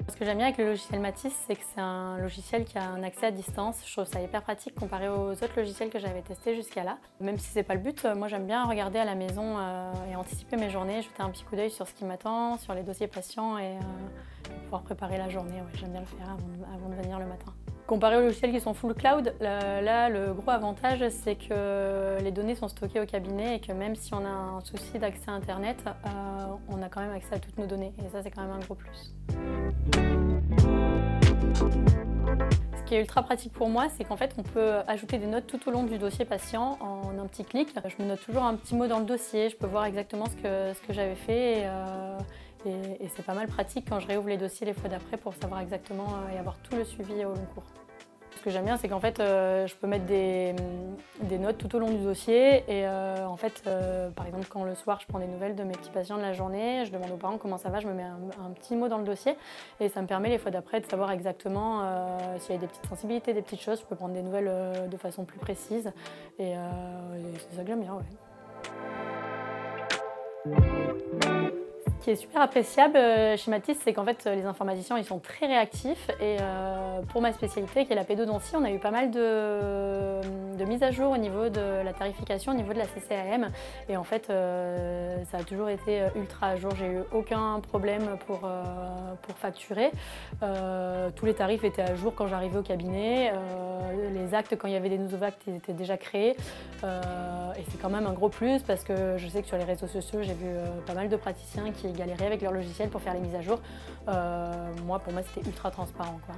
Ce que j'aime bien avec le logiciel Matisse, c'est que c'est un logiciel qui a un accès à distance. Je trouve ça hyper pratique comparé aux autres logiciels que j'avais testés jusqu'à là. Même si c'est pas le but, moi j'aime bien regarder à la maison et anticiper mes journées, jeter un petit coup d'œil sur ce qui m'attend, sur les dossiers patients et pouvoir préparer la journée. Ouais, j'aime bien le faire avant de venir le matin. Comparé aux logiciels qui sont full cloud, là le gros avantage c'est que les données sont stockées au cabinet et que même si on a un souci d'accès à internet, on a quand même accès à toutes nos données et ça c'est quand même un gros plus. Ce qui est ultra pratique pour moi, c'est qu'en fait on peut ajouter des notes tout au long du dossier patient en un petit clic. Je me note toujours un petit mot dans le dossier, je peux voir exactement ce que j'avais fait et c'est pas mal pratique quand je réouvre les dossiers les fois d'après pour savoir exactement et avoir tout le suivi au long cours. Ce que j'aime bien, c'est qu'en fait, je peux mettre des notes tout au long du dossier et par exemple, quand le soir, je prends des nouvelles de mes petits patients de la journée, je demande aux parents comment ça va, je me mets un petit mot dans le dossier et ça me permet les fois d'après de savoir exactement s'il y a des petites sensibilités, des petites choses, je peux prendre des nouvelles de façon plus précise et c'est ça que j'aime bien, ouais. Ce qui est super appréciable chez Matisse, c'est qu'en fait les informaticiens ils sont très réactifs et pour ma spécialité qui est la pédodontie, on a eu pas mal de mises à jour au niveau de la tarification, au niveau de la CCAM et en fait ça a toujours été ultra à jour, j'ai eu aucun problème pour facturer. Tous les tarifs étaient à jour quand j'arrivais au cabinet, les actes quand il y avait des nouveaux actes ils étaient déjà créés et c'est quand même un gros plus parce que je sais que sur les réseaux sociaux j'ai vu pas mal de praticiens qui galéraient avec leur logiciel pour faire les mises à jour. Pour moi c'était ultra transparent, quoi.